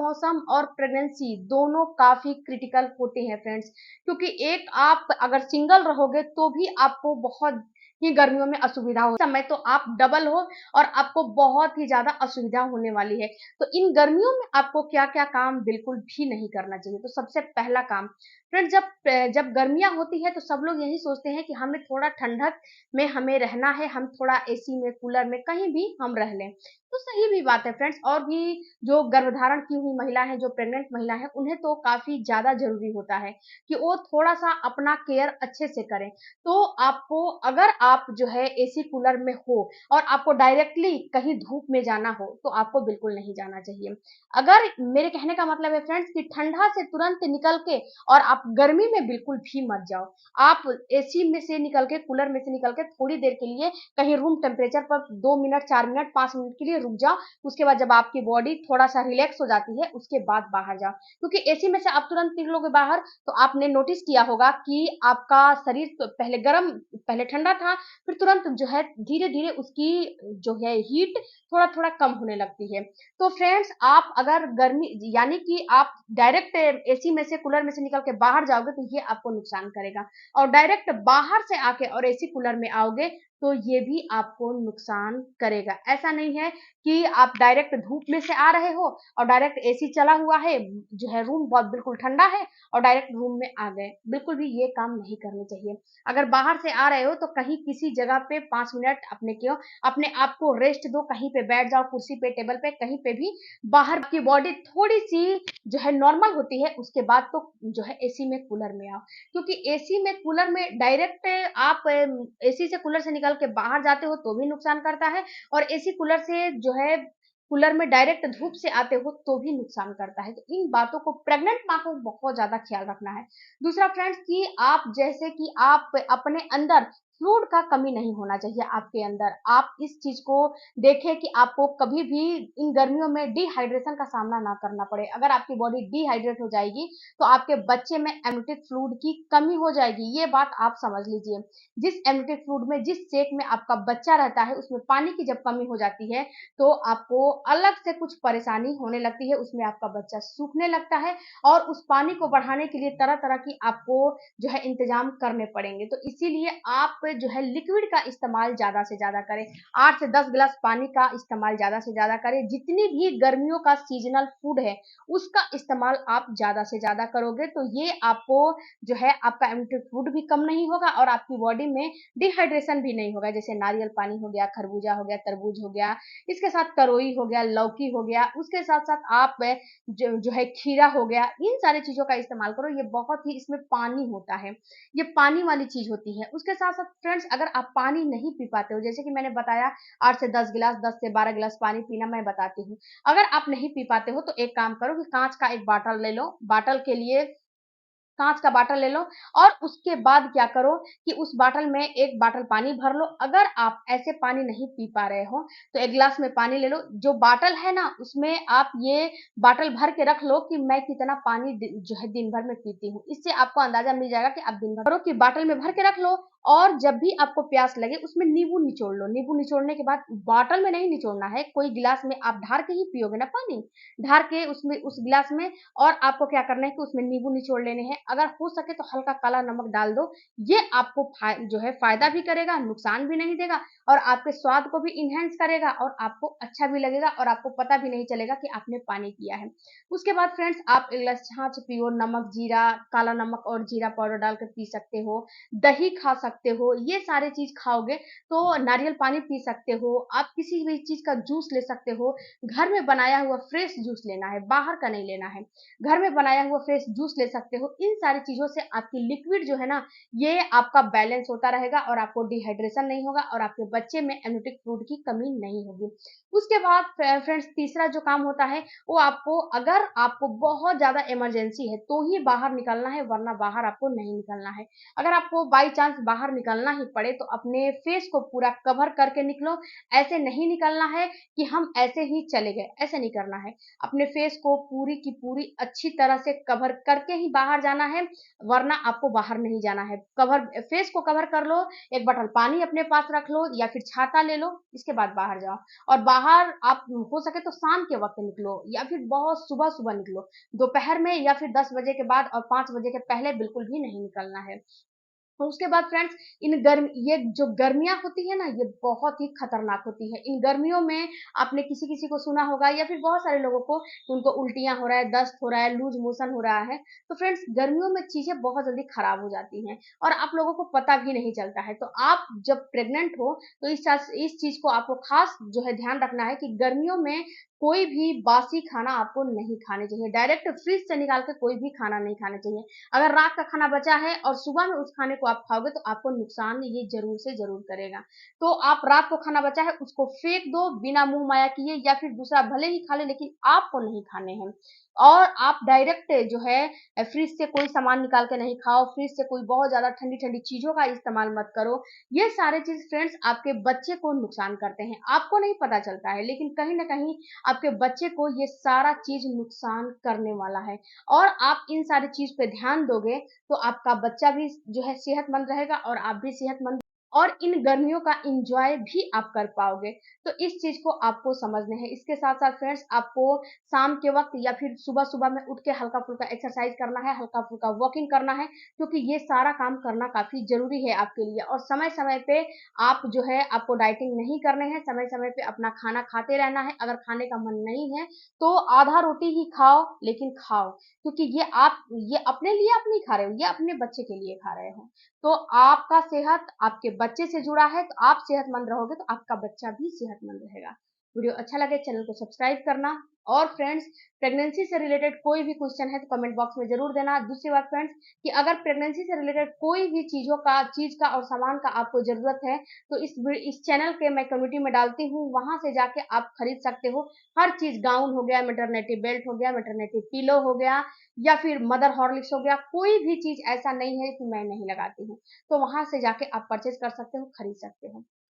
मौसम और प्रेगनेंसी दोनों काफी क्रिटिकल होते हैं फ्रेंड्स, क्योंकि एक आप अगर सिंगल रहोगे तो भी आपको बहुत ही गर्मियों में असुविधा हो, समय तो आप डबल हो और आपको बहुत ही ज्यादा असुविधा होने वाली है। तो इन गर्मियों में आपको क्या क्या काम बिल्कुल भी नहीं करना चाहिए। तो सबसे पहला काम फ्रेंड्स, जब जब गर्मियां होती है तो सब लोग यही सोचते हैं कि हमें थोड़ा ठंडक में हमें रहना है, हम थोड़ा एसी में कूलर में कहीं भी हम रह लें। तो सही भी बात है फ्रेंड्स, और भी जो गर्भधारण की हुई महिला है, जो प्रेग्नेंट महिला है, उन्हें तो काफी ज्यादा जरूरी होता है कि वो थोड़ा सा अपना केयर अच्छे से करें। तो आपको, अगर आप जो है एसी कूलर में हो और आपको डायरेक्टली कहीं धूप में जाना हो तो आपको बिल्कुल नहीं जाना चाहिए। अगर मेरे कहने का मतलब है फ्रेंड्स कि ठंडा से तुरंत निकल के और आप गर्मी में बिल्कुल भी मत जाओ। आप एसी में से निकल के, कूलर में से निकल के थोड़ी देर के लिए कहीं रूम टेम्परेचर पर 2 मिनट, 4 मिनट, 5 मिनट के लिए रुक जाओ। उसके बाद जब आपकी बॉडी थोड़ा सा रिलैक्स हो जाती है उसके बाद बाहर जाओ, क्योंकि एसी में से आप तुरंत निकलोगे बाहर तो आपने नोटिस किया होगा कि आपका शरीर तो पहले गर्म, पहले ठंडा था, फिर तुरंत जो है धीरे धीरे उसकी जो है हीट थोड़ा थोड़ा कम होने लगती है। तो फ्रेंड्स, आप अगर गर्मी यानी कि आप डायरेक्ट एसी में से, कूलर में से निकल के बाहर जाओगे तो ये आपको नुकसान करेगा, और डायरेक्ट बाहर से आके और एसी कूलर में आओगे तो ये भी आपको नुकसान करेगा। ऐसा नहीं है कि आप डायरेक्ट धूप में से आ रहे हो और डायरेक्ट एसी चला हुआ है, जो है रूम बहुत बिल्कुल ठंडा है और डायरेक्ट रूम में आ गए, बिल्कुल भी ये काम नहीं करने चाहिए। अगर बाहर से आ रहे हो तो कहीं किसी जगह पे 5 मिनट अपने आप को रेस्ट दो, कहीं पे बैठ जाओ, कुर्सी पे, टेबल पे, कहीं पे भी। बाहर की बॉडी थोड़ी सी जो है नॉर्मल होती है उसके बाद तो जो है एसी में, कूलर में आओ, क्योंकि एसी में, कूलर में डायरेक्ट आप एसी से, कूलर से निकल के बाहर जाते हो तो भी नुकसान करता है, और एसी कूलर से जो है कूलर में डायरेक्ट धूप से आते हो तो भी नुकसान करता है। तो इन बातों को प्रेग्नेंट माँ को बहुत ज्यादा ख्याल रखना है। दूसरा फ्रेंड्स, कि आप जैसे कि आप अपने अंदर फ्लूइड का कमी नहीं होना चाहिए आपके अंदर। आप इस चीज को देखें कि आपको कभी भी इन गर्मियों में डिहाइड्रेशन का सामना ना करना पड़े। अगर आपकी बॉडी डिहाइड्रेट हो जाएगी तो आपके बच्चे में एम्नियोटिक फ्लूइड की कमी हो जाएगी, ये बात आप समझ लीजिए। जिस एम्नियोटिक फ्लूइड में, जिस सेक में आपका बच्चा रहता है, उसमें पानी की जब कमी हो जाती है तो आपको अलग से कुछ परेशानी होने लगती है, उसमें आपका बच्चा सूखने लगता है, और उस पानी को बढ़ाने के लिए तरह तरह की आपको जो है इंतजाम करने पड़ेंगे। तो इसीलिए आप जो है लिक्विड का इस्तेमाल ज्यादा से ज्यादा करें, 8 से 10 गिलास पानी का इस्तेमाल ज्यादा से ज्यादा करें। जितनी भी गर्मियों का सीजनल फूड है उसका इस्तेमाल आप ज्यादा से ज्यादा करोगे तो ये आपको जो है आपका एम्नियोटिक फ्लूइड भी कम नहीं होगा और आपकी बॉडी में डिहाइड्रेशन भी नहीं होगा। जैसे नारियल पानी हो गया, खरबूजा हो गया, तरबूज हो गया, इसके साथ तरोई हो गया, लौकी हो गया, उसके साथ साथ आप जो है खीरा हो गया, इन सारी चीजों का इस्तेमाल करो। ये बहुत ही, इसमें पानी होता है, ये पानी वाली चीज होती है। उसके साथ साथ फ्रेंड्स, अगर आप पानी नहीं पी पाते हो, जैसे कि मैंने बताया 8 से 10 गिलास, 10 से 12 गिलास पानी पीना मैं बताती हूँ। अगर आप नहीं पी पाते हो तो एक काम करो कि कांच का एक बाटल ले लो, बाटल के लिए कांच का बाटल ले लो, और उसके बाद क्या करो कि उस बाटल में एक बाटल पानी भर लो। अगर आप ऐसे पानी नहीं पी पा रहे हो तो एक गिलास में पानी ले लो, जो बाटल है ना उसमें आप ये बाटल भर के रख लो कि मैं कितना पानी जो है दिन भर में पीती हूँ। इससे आपको अंदाजा मिल जाएगा कि आप दिन भर करो कि बाटल में भर के रख लो, और जब भी आपको प्यास लगे उसमें नींबू निचोड़ लो। नींबू निचोड़ने के बाद बाटल में नहीं निचोड़ना है, कोई गिलास में आप ढार के ही पियोगे ना पानी, ढार के उसमें, उस गिलास में, और आपको क्या करना है कि उसमें नींबू निचोड़ लेने हैं। अगर हो सके तो हल्का काला नमक डाल दो, ये आपको जो है फायदा भी करेगा, नुकसान भी नहीं देगा, और आपके स्वाद को भी इनहेंस करेगा, और आपको अच्छा भी लगेगा, और आपको पता भी नहीं चलेगा कि आपने पानी पिया है। उसके बाद फ्रेंड्स, आप एक गिलास छाछ पियो, नमक, जीरा, काला नमक और जीरा पाउडर डालकर पी सकते हो, दही खा सकते हो। ये सारे चीज खाओगे तो नारियल पानी पी सकते हो, आप किसी भी चीज का जूस ले सकते हो। घर में बनाया हुआ फ्रेश जूस लेना है, बाहर का नहीं लेना है। घर में बनाया हुआ फ्रेश जूस ले सकते हो। इन सारी चीजों से आपकी लिक्विड जो है ना, ये आपका बैलेंस होता रहेगा, और आपको डिहाइड्रेशन नहीं होगा, और आपके बच्चे में एम्नियोटिक फ्लूइड की कमी नहीं होगी। उसके बाद फ्रेंड्स, तीसरा जो काम होता है वो आपको, अगर आपको बहुत ज्यादा इमरजेंसी है तो ही बाहर निकलना है, वरना बाहर आपको नहीं निकलना है। अगर आपको बाई चांस बाहर बाहर निकलना ही पड़े तो अपने फेस को पूरा कवर करके निकलो। ऐसे नहीं निकलना है कि हम ऐसे ही चले गए, ऐसे नहीं करना है। अपने फेस को पूरी की पूरी अच्छी तरह से कवर करके ही बाहर जाना है, वरना आपको बाहर नहीं जाना है। कवर फेस को कवर कर लो, एक बॉटल पानी अपने पास रख लो या फिर छाता ले लो, इसके बाद बाहर जाओ। और बाहर आप हो सके तो शाम के वक्त निकलो या फिर बहुत सुबह सुबह निकलो। दोपहर में या फिर 10 बजे के बाद और 5 बजे के पहले बिल्कुल भी नहीं निकलना है। और उसके बाद फ्रेंड्स, ये जो गर्मियाँ होती है ना, ये बहुत ही खतरनाक होती है। इन गर्मियों में आपने किसी-किसी को सुना होगा या फिर बहुत सारे लोगों को, उनको उल्टियाँ हो रहा है, दस्त हो रहा है, लूज़ मोशन हो रहा है। तो फ्रेंड्स, गर्मियों में चीज़ें बहुत जल्दी खराब हो जाती हैं और आप लोगों को पता भी नहीं चलता है। तो आप जब प्रेग्नेंट हो तो इस चीज़ को आपको खास जो है ध्यान रखना है कि गर्मियों में कोई भी बासी खाना आपको नहीं खाने चाहिए। डायरेक्ट फ्रिज से निकाल के कोई भी खाना नहीं खाना चाहिए। अगर रात का खाना बचा है और सुबह में उस खाने को आप खाओगे तो आपको नुकसान ये ज़रूर से ज़रूर करेगा। तो आप रात को खाना बचा है उसको फेंक दो बिना मुँह माया किए, या फिर दूसरा भले ही खा ले लेकिन आपको नहीं खाने हैं। और आप डायरेक्ट जो है फ्रिज से कोई सामान निकाल के नहीं खाओ, फ्रिज से कोई बहुत ज़्यादा ठंडी-ठंडी चीज़ों का इस्तेमाल मत करो। ये सारे चीज़ फ्रेंड्स आपके बच्चे को नुकसान करते हैं। आपको नहीं पता चलता है लेकिन कहीं न कहीं आपके बच्चे को ये सारा चीज़ नुकसान करने वाला है। और आप इन सारी चीज़ पे ध्यान दोगे तो आपका बच्चा भी जो है सेहतमंद रहेगा और आप भी सेहतमंद, और इन गर्मियों का एन्जॉय भी आप कर पाओगे। तो इस चीज़ को आपको समझना है। इसके साथ-साथ फ्रेंड्स, आपको शाम के वक़्त या फिर सुबह-सुबह में उठ के हल्का-फुल्का एक्सरसाइज़ करना है, हल्का-फुल्का वॉकिंग करना है, क्योंकि ये सारा काम करना काफ़ी ज़रूरी है आपके लिए। और समय-समय पे आप जो है आपको डाइटिंग नहीं करने हैं, समय-समय पे अपना खाना खाते रहना है। अगर खाने का मन नहीं है तो आधा रोटी ही खाओ, लेकिन खाओ, क्योंकि ये अपने लिए आप नहीं खा रहे हो, ये अपने बच्चे के लिए खा रहे हो। तो आपका सेहत आपके बच्चे से जुड़ा है, तो आप सेहतमंद रहोगे तो आपका बच्चा भी सेहतमंद रहेगा। वीडियो अच्छा लगे चैनल को सब्सक्राइब करना। और फ्रेंड्स, प्रेगनेंसी से रिलेटेड कोई भी क्वेश्चन है तो कमेंट बॉक्स में ज़रूर देना। दूसरी बात फ्रेंड्स, कि अगर प्रेगनेंसी से रिलेटेड कोई भी चीज़ का और सामान का आपको ज़रूरत है तो इस चैनल के मैं कम्युनिटी में डालती हूँ, वहाँ से जाके आप खरीद सकते हो। हर चीज़, गाउन हो गया, मैटरनिटी बेल्ट हो गया, मैटरनिटी पिलो हो गया या फिर मदर हॉर्लिक्स हो गया, कोई भी चीज़ ऐसा नहीं है कि मैं नहीं लगाती हूँ। तो वहाँ से जाके आप परचेज़ कर सकते हो, खरीद सकते हो।